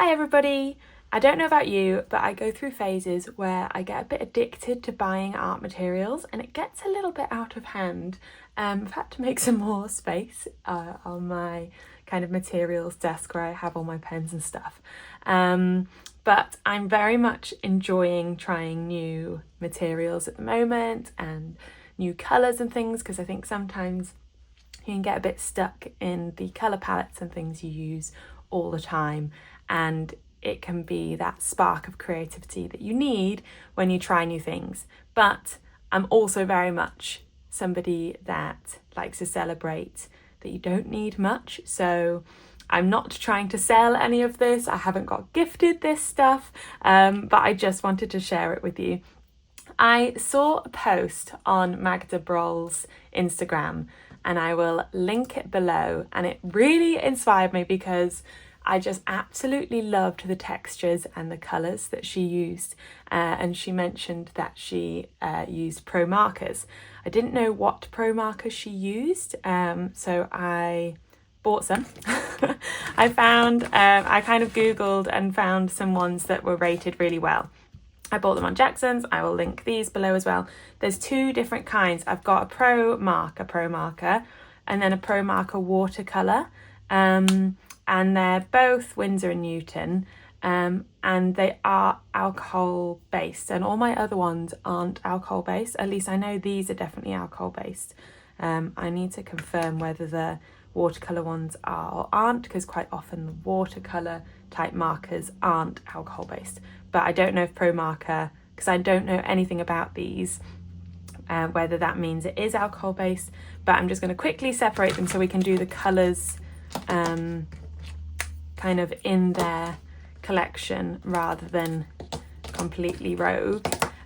Hi everybody! I don't know about you, but I go through phases where I get a bit addicted to buying art materials and it gets a little bit out of hand. I've had to make some more space on my kind of materials desk where I have all my pens and stuff. But I'm very much enjoying trying new materials at the moment and new colours and things, because I think sometimes you can get a bit stuck in the colour palettes and things you use all the time, and it can be that spark of creativity that you need when you try new things. But I'm also very much somebody that likes to celebrate that you don't need much, so I'm not trying to sell any of this. I haven't got gifted this stuff, but I just wanted to share it with you. I saw a post on Magda Broll's Instagram, and I will link it below, and it really inspired me because I just absolutely loved the textures and the colours that she used, and she mentioned that she used pro markers. I didn't know what pro markers she used, so I bought some. I kind of googled and found some ones that were rated really well. I bought them on Jackson's. I will link these below as well. There's two different kinds. I've got a pro marker, and then a pro marker watercolor. And they're both Windsor and Newton, and they are alcohol based, and all my other ones aren't alcohol based. At least I know these are definitely alcohol based. I need to confirm whether the watercolor ones are or aren't, because quite often the watercolor type markers aren't alcohol based. But I don't know if pro marker, because I don't know anything about these, whether that means it is alcohol based. But I'm just going to quickly separate them so we can do the colours kind of in their collection rather than completely rogue.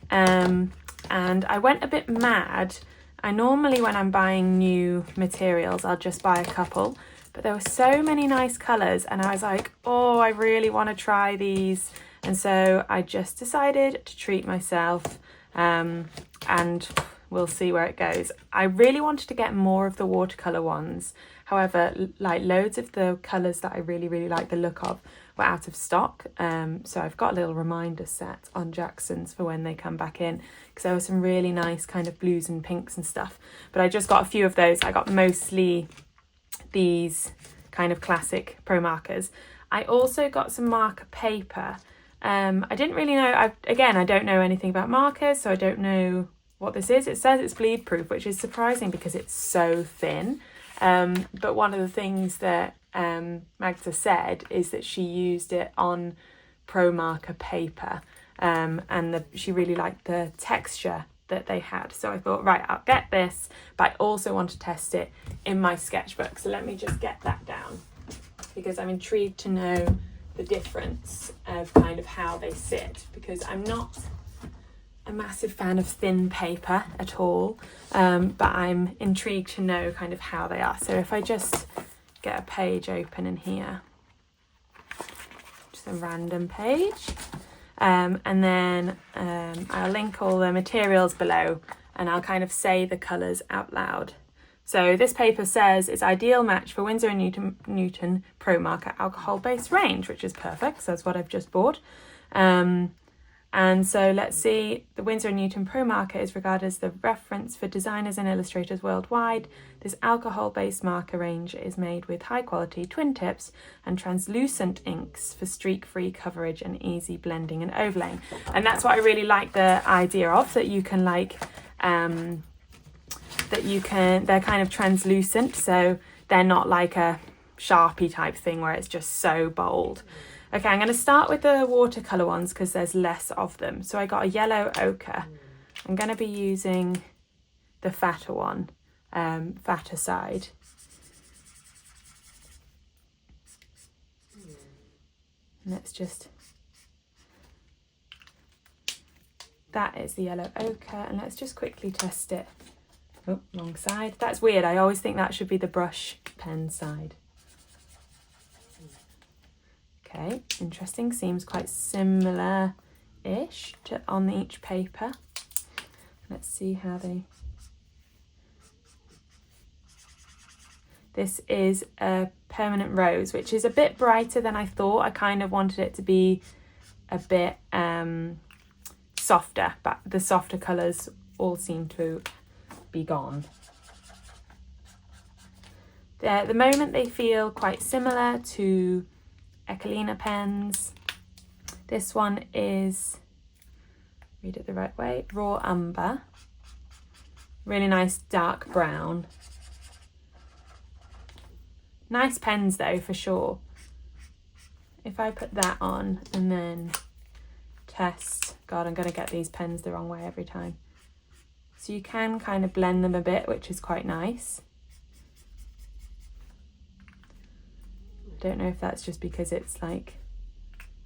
And I went a bit mad. I normally, when I'm buying new materials, I'll just buy a couple, but there were so many nice colours and I was like, oh, I really want to try these. And so I just decided to treat myself, and we'll see where it goes. I really wanted to get more of the watercolour ones. However, like loads of the colours that I really like the look of were out of stock. So I've got a little reminder set on Jackson's for when they come back in, because there were some really nice kind of blues and pinks and stuff. But I just got a few of those. I got mostly these kind of classic pro markers. I also got some marker paper. I didn't really know, I don't know anything about markers, so I don't know what this is. It says it's bleed proof, which is surprising because it's so thin. But one of the things that Magda said is that she used it on pro marker paper, and she really liked the texture that they had. So I thought, right, I'll get this, but I also want to test it in my sketchbook. So let me just get that down, because I'm intrigued to know the difference of kind of how they sit, because I'm not a massive fan of thin paper at all, but I'm intrigued to know kind of how they are. So if I just get a page open in here, just a random page, and then I'll link all the materials below, and I'll kind of say the colours out loud. So this paper says it's ideal match for Windsor and Newton Pro Marker alcohol based range, which is perfect. So that's what I've just bought. And so let's see, the Windsor & Newton Pro Marker is regarded as the reference for designers and illustrators worldwide. This alcohol-based marker range is made with high-quality twin tips and translucent inks for streak-free coverage and easy blending and overlaying. And that's what I really like the idea of, that you can they're kind of translucent, so they're not like a Sharpie type thing where it's just so bold. Okay, I'm going to start with the watercolour ones because there's less of them. So I got a yellow ochre. I'm going to be using the fatter one, fatter side. Let's just... That is the yellow ochre, and let's just quickly test it. Oh, wrong side. That's weird. I always think that should be the brush pen side. Okay, interesting. Seems quite similar-ish on each paper. Let's see how This is a Permanent Rose, which is a bit brighter than I thought. I kind of wanted it to be a bit softer, but the softer colours all seem to be gone. At the moment they feel quite similar to Echelina pens. This one is, read it the right way, Raw Umber. Really nice dark brown. Nice pens though, for sure. If I put that on and then test, God, I'm going to get these pens the wrong way every time. So you can kind of blend them a bit, which is quite nice. I don't know if that's just because it's like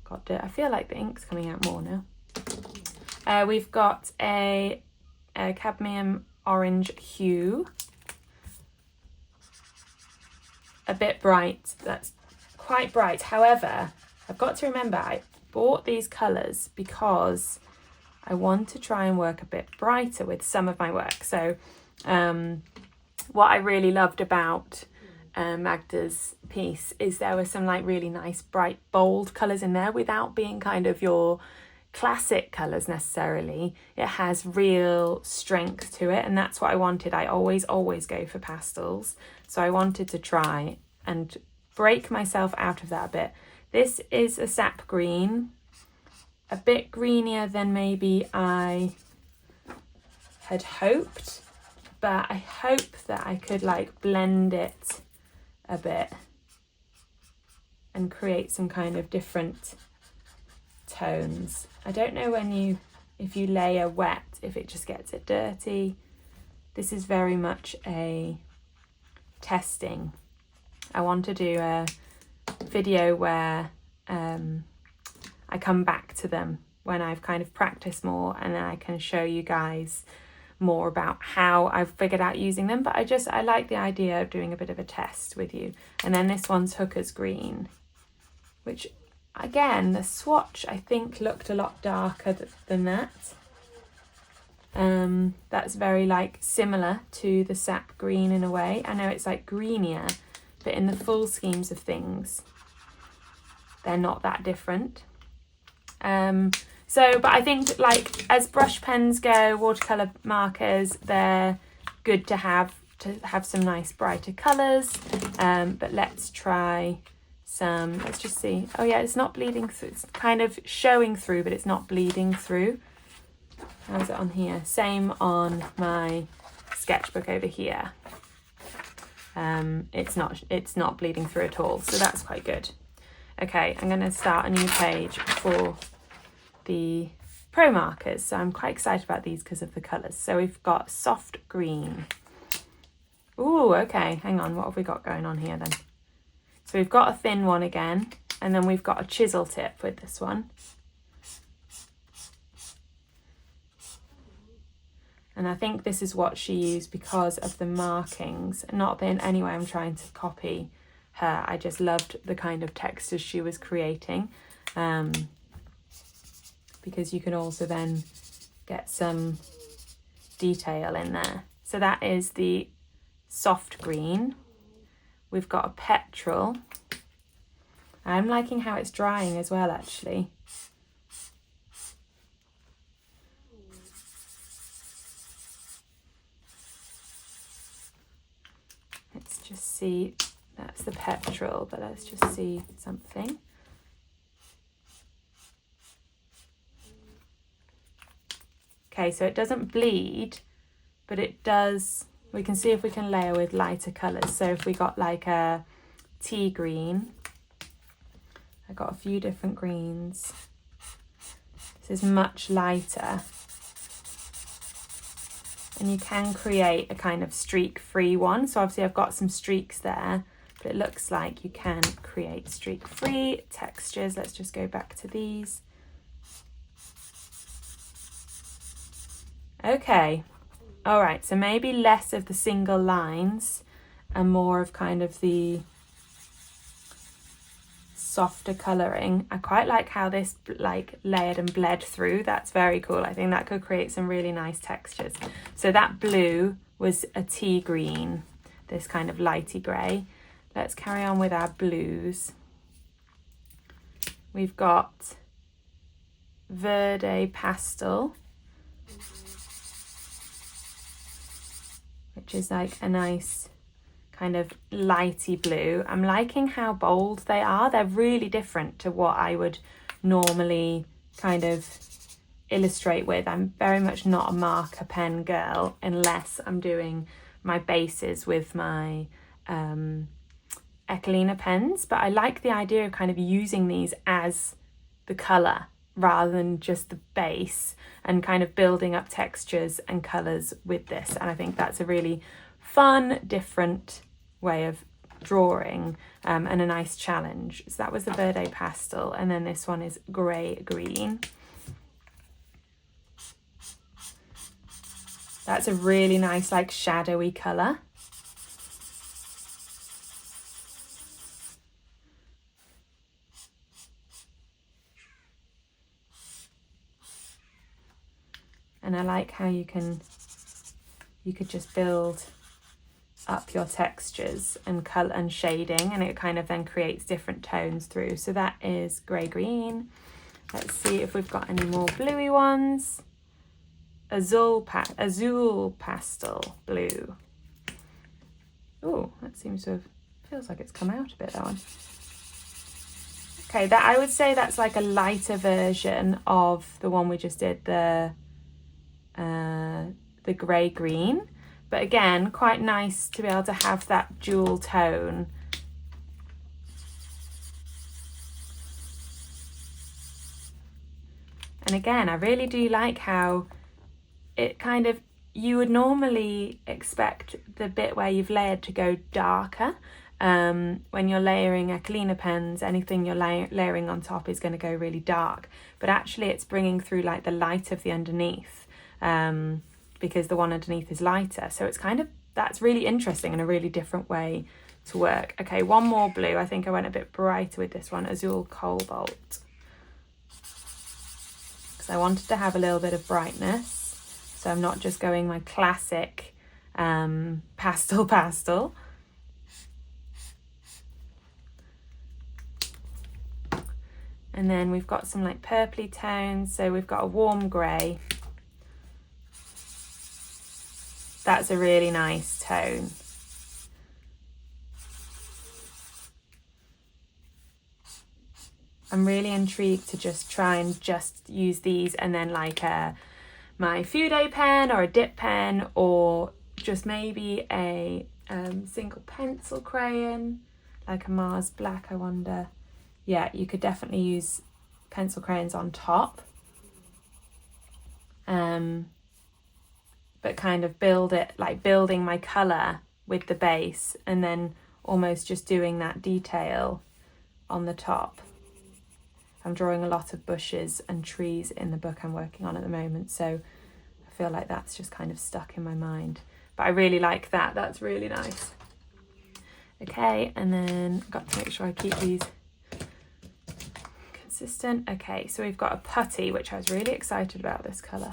got dirt. I feel like the ink's coming out more now. We've got a cadmium orange hue. A bit bright, that's quite bright. However, I've got to remember I bought these colours because I want to try and work a bit brighter with some of my work. So what I really loved about Magda's piece is there were some like really nice bright bold colours in there without being kind of your classic colours necessarily. It has real strength to it, and that's what I wanted. I always go for pastels, so I wanted to try and break myself out of that a bit. This is a sap green, a bit greenier than maybe I had hoped, but I hope that I could like blend it a bit and create some kind of different tones. I don't know if you layer wet, if it just gets it dirty. This is very much a testing. I want to do a video where I come back to them when I've kind of practiced more, and then I can show you guys more about how I've figured out using them. But I like the idea of doing a bit of a test with you. And then this one's Hooker's Green, which again, the swatch I think looked a lot darker than that. That's very like similar to the sap green in a way. I know it's like greenier, but in the full schemes of things, they're not that different. But I think like as brush pens go, watercolor markers, they're good to have some nice brighter colours. But let's try some, let's just see. Oh yeah, it's not bleeding through. It's kind of showing through, but it's not bleeding through. How's it on here? Same on my sketchbook over here. It's not bleeding through at all, so that's quite good. Okay, I'm going to start a new page for the pro markers. So I'm quite excited about these because of the colours. So we've got soft green. Ooh, okay, hang on, what have we got going on here then? So we've got a thin one again, and then we've got a chisel tip with this one. And I think this is what she used because of the markings. Not that in any way I'm trying to copy her. I just loved the kind of textures she was creating. Because you can also then get some detail in there. So that is the soft green. We've got a petrol. I'm liking how it's drying as well, actually. Let's just see, that's the petrol, but let's just see something. Okay, so it doesn't bleed, but it does, we can see if we can layer with lighter colours. So if we got like a tea green, I got a few different greens. This is much lighter. And you can create a kind of streak-free one. So obviously I've got some streaks there, but it looks like you can create streak-free textures. Let's just go back to these. Okay, all right, so maybe less of the single lines and more of kind of the softer colouring. I quite like how this like layered and bled through. That's very cool. I think that could create some really nice textures. So that blue was a tea green. this kind of lighty grey. Let's carry on with our blues. We've got Verde Pastel, which is like a nice kind of lighty blue. I'm liking how bold they are. They're really different to what I would normally kind of illustrate with. I'm very much not a marker pen girl unless I'm doing my bases with my Echelina pens, but I like the idea of kind of using these as the colour rather than just the base, and kind of building up textures and colours with this. And I think that's a really fun, different way of drawing, and a nice challenge. So that was the Verde Pastel, and then this one is Grey Green. That's a really nice, like, shadowy colour. And I like how you could just build up your textures and colour and shading, and it kind of then creates different tones through. So that is Grey Green. Let's see if we've got any more bluey ones. Azul Pastel Blue. Oh, that seems to have, feels like it's come out a bit, that one. Okay, that, I would say that's like a lighter version of the one we just did, the Grey Green. But again, quite nice to be able to have that dual tone. And again, I really do like how it kind of, you would normally expect the bit where you've layered to go darker. When you're layering Echelina pens, anything you're layering on top is going to go really dark. But actually it's bringing through like the light of the underneath, because the one underneath is lighter. So it's kind of, that's really interesting and a really different way to work. Okay, one more blue. I think I went a bit brighter with this one, Azul Cobalt. Because I wanted to have a little bit of brightness. So I'm not just going my classic pastel. And then we've got some like purpley tones. So we've got a warm grey. That's a really nice tone. I'm really intrigued to just try and just use these, and then like my Fude pen or a dip pen, or just maybe a single pencil crayon, like a Mars Black, I wonder. Yeah, you could definitely use pencil crayons on top. But kind of build it, like building my colour with the base, and then almost just doing that detail on the top. I'm drawing a lot of bushes and trees in the book I'm working on at the moment, so I feel like that's just kind of stuck in my mind. But I really like that, that's really nice. Okay, and then I've got to make sure I keep these consistent. Okay, so we've got a putty, which I was really excited about this colour.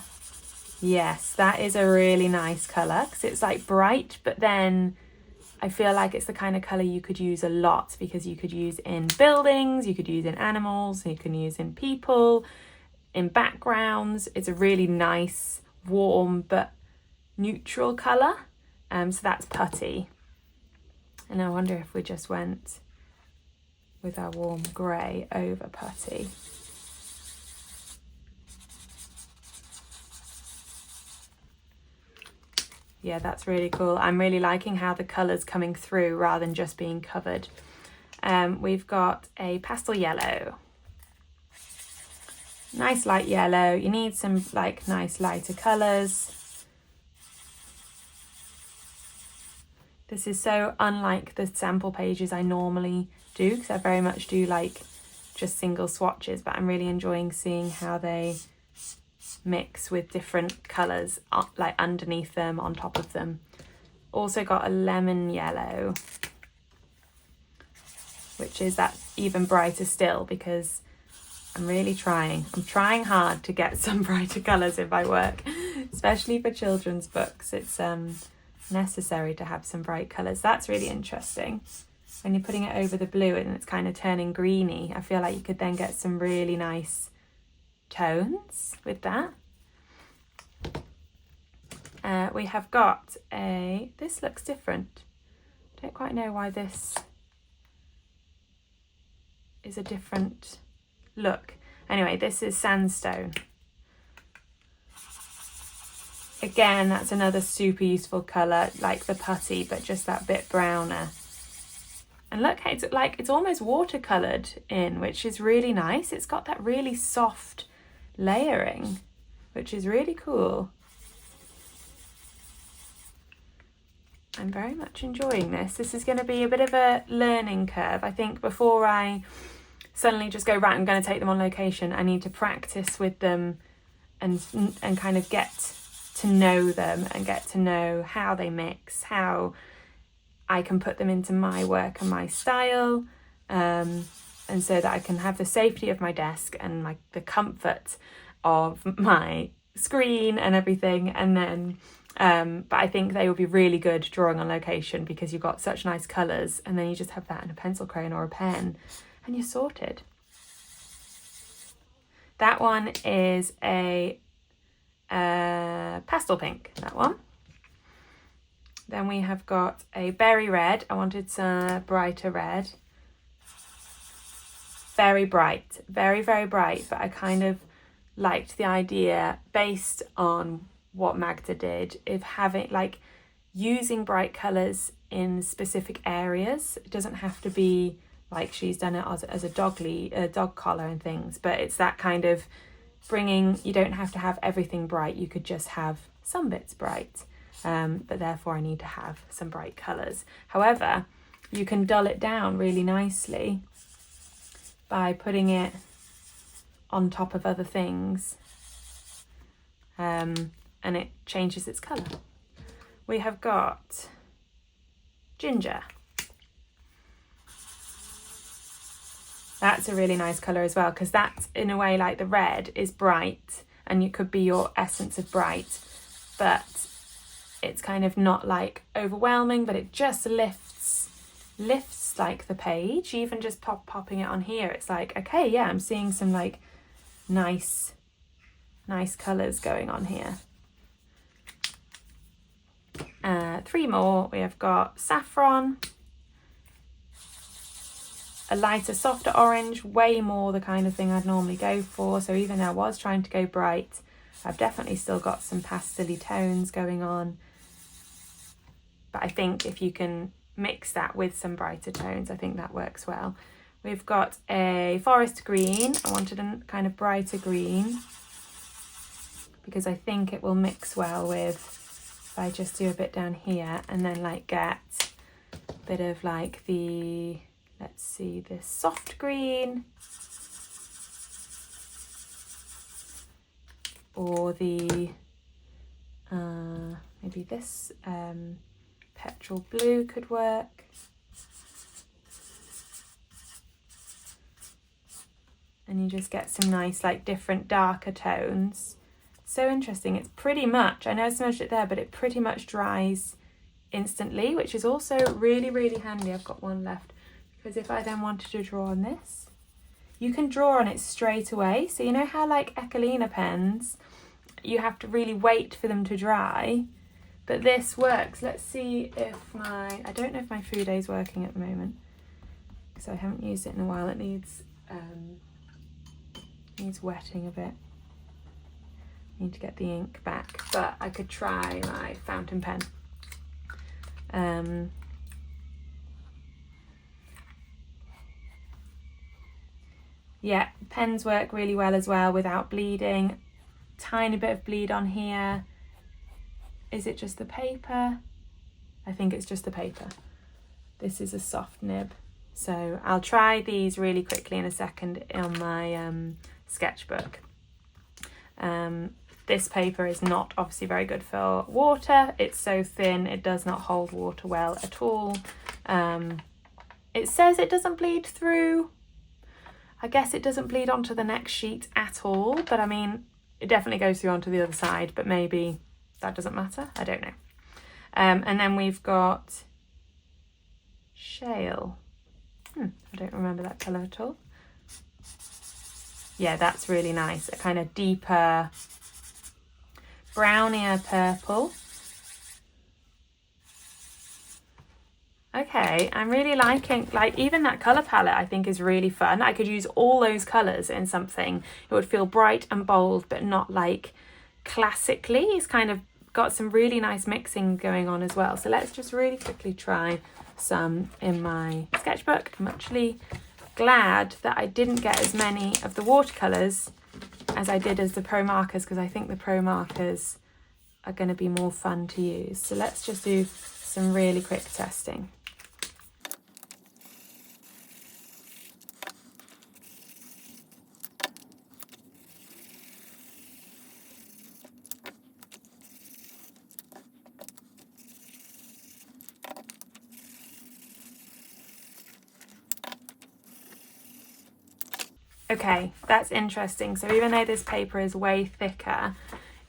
Yes, that is a really nice colour, because it's like bright, but then I feel like it's the kind of colour you could use a lot, because you could use in buildings, you could use in animals, you can use in people, in backgrounds. It's a really nice, warm, but neutral colour. So that's putty. And I wonder if we just went with our warm grey over putty. Yeah, that's really cool. I'm really liking how the colour's coming through rather than just being covered. We've got a pastel yellow. Nice light yellow. You need some like nice lighter colours. This is so unlike the sample pages I normally do, because I very much do like just single swatches, but I'm really enjoying seeing how they mix with different colours like underneath them, on top of them. Also got a lemon yellow, which is that even brighter still, because I'm really trying hard to get some brighter colours in my work, especially for children's books. It's necessary to have some bright colours. That's really interesting. When you're putting it over the blue and it's kind of turning greeny, I feel like you could then get some really nice tones with that. We have got this looks different. Don't quite know why this is a different look. Anyway, this is sandstone. Again, that's another super useful colour, like the putty, but just that bit browner. And look, it's almost watercoloured in, which is really nice. It's got that really soft layering, which is really cool. I'm very much enjoying this. This is going to be a bit of a learning curve. I think before I suddenly just go, right, I'm going to take them on location, I need to practice with them and kind of get to know them and get to know how they mix, how I can put them into my work and my style, and so that I can have the safety of my desk and the comfort of my screen and everything. And then but I think they will be really good drawing on location because you've got such nice colours, and then you just have that in a pencil crayon or a pen and you're sorted. That one is a pastel pink, that one. Then we have got a berry red. I wanted some brighter red. Very bright, very, very bright, but I kind of liked the idea based on what Magda did of having using bright colours in specific areas. It doesn't have to be like she's done it as a dog collar and things, but it's that kind of bringing, you don't have to have everything bright, you could just have some bits bright, but therefore I need to have some bright colours. However, you can dull it down really nicely by putting it on top of other things, and it changes its colour. We have got ginger. That's a really nice colour as well, because that's in a way like the red is bright and it could be your essence of bright, but it's kind of not like overwhelming, but it just lifts like the page. Even just popping it on here, it's like, okay, yeah, I'm seeing some like nice colours going on here. 3 more. We have got saffron, a lighter, softer orange, way more the kind of thing I'd normally go for. So even though I was trying to go bright, I've definitely still got some pastel-y tones going on. But I think if you can mix that with some brighter tones, I think that works well. We've got a forest green. I wanted a kind of brighter green because I think it will mix well with, if I just do a bit down here and then like get a bit of like the, let's see, this soft green or the maybe this petrol blue could work. And you just get some nice like different darker tones. So interesting. It's pretty much, I know I smudged it there, but it pretty much dries instantly, which is also really, really handy. I've got one left. Because if I then wanted to draw on this, you can draw on it straight away. So you know how like Echelina pens, you have to really wait for them to dry, but this works. Let's see if I don't know if my Fude is working at the moment, because I haven't used it in a while. It needs wetting a bit. Need to get the ink back, but I could try my fountain pen. Yeah, pens work really well as well without bleeding. Tiny bit of bleed on here. Is it just the paper? I think it's just the paper. This is a soft nib. So I'll try these really quickly in a second on my sketchbook. This paper is not obviously very good for water. It's so thin, it does not hold water well at all. It says it doesn't bleed through. I guess it doesn't bleed onto the next sheet at all, but I mean, it definitely goes through onto the other side, but maybe that doesn't matter. I don't know. And then we've got Shale. I don't remember that colour at all. Yeah, that's really nice. A kind of deeper, brownier purple. Okay, I'm really liking, like, even that colour palette I think is really fun. I could use all those colours in something. It would feel bright and bold, but not like classically. It's kind of got some really nice mixing going on as well. So let's just really quickly try some in my sketchbook. I'm actually glad that I didn't get as many of the watercolours as I did as the pro markers, because I think the pro markers are going to be more fun to use. So let's just do some really quick testing. Okay, that's interesting. So even though this paper is way thicker,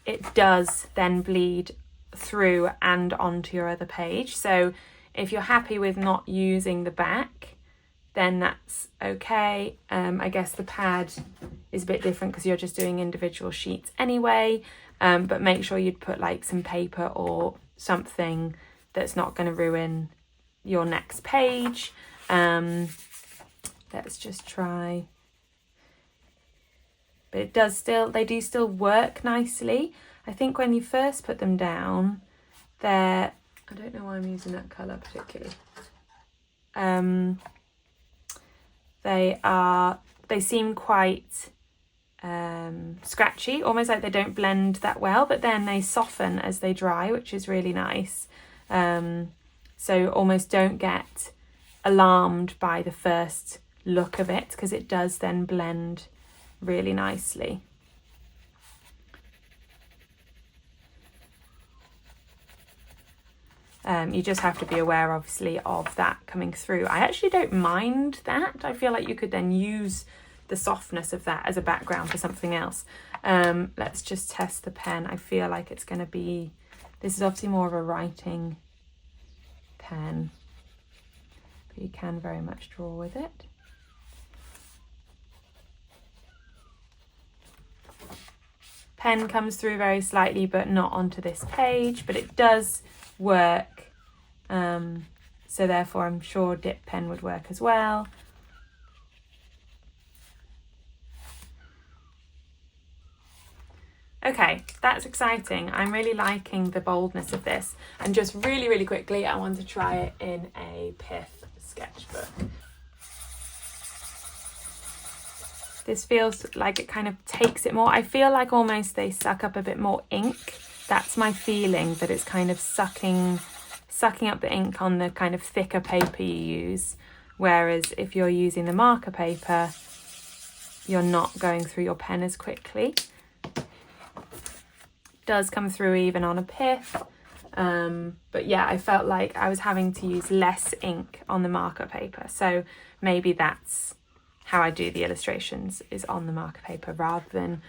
it does then bleed through and onto your other page. So if you're happy with not using the back, then that's okay. I guess the pad is a bit different because you're just doing individual sheets anyway, but make sure you'd put like some paper or something that's not going to ruin your next page. Let's just try. But it does still, they do still work nicely. I think when you first put them down, they're, I don't know why I'm using that colour particularly. They seem quite scratchy, almost like they don't blend that well, but then they soften as they dry, which is really nice. So almost don't get alarmed by the first look of it, because it does then blend really nicely. You just have to be aware, obviously, of that coming through. I actually don't mind that. I feel like you could then use the softness of that as a background for something else. Let's just test the pen. I feel like it's going to be, this is obviously more of a writing pen, but you can very much draw with it. Pen comes through very slightly, but not onto this page, but it does work. So therefore I'm sure dip pen would work as well. Okay, that's exciting. I'm really liking the boldness of this. And just really, really quickly, I want to try it in a pith sketchbook. This feels like it kind of takes it more. I feel like almost they suck up a bit more ink. That's my feeling, that it's kind of sucking up the ink on the kind of thicker paper you use. Whereas if you're using the marker paper, you're not going through your pen as quickly. It does come through even on a pith. But yeah, I felt like I was having to use less ink on the marker paper. So maybe that's how I do the illustrations, is on the marker paper rather than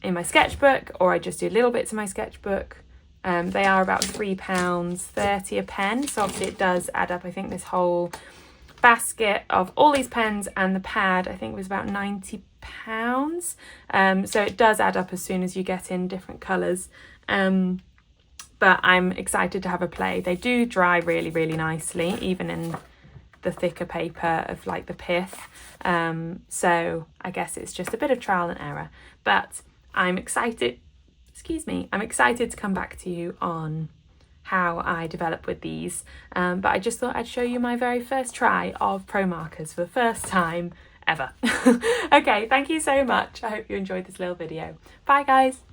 in my sketchbook, or I just do little bits in my sketchbook. They are about £3.30 a pen, so obviously it does add up. I think this whole basket of all these pens and the pad, I think, was about £90. So it does add up as soon as you get in different colours. But I'm excited to have a play. They do dry really, really nicely, even in the thicker paper of like the pith. So I guess it's just a bit of trial and error. But I'm excited, I'm excited to come back to you on how I develop with these. But I just thought I'd show you my very first try of pro markers for the first time ever. Okay, thank you so much. I hope you enjoyed this little video. Bye guys.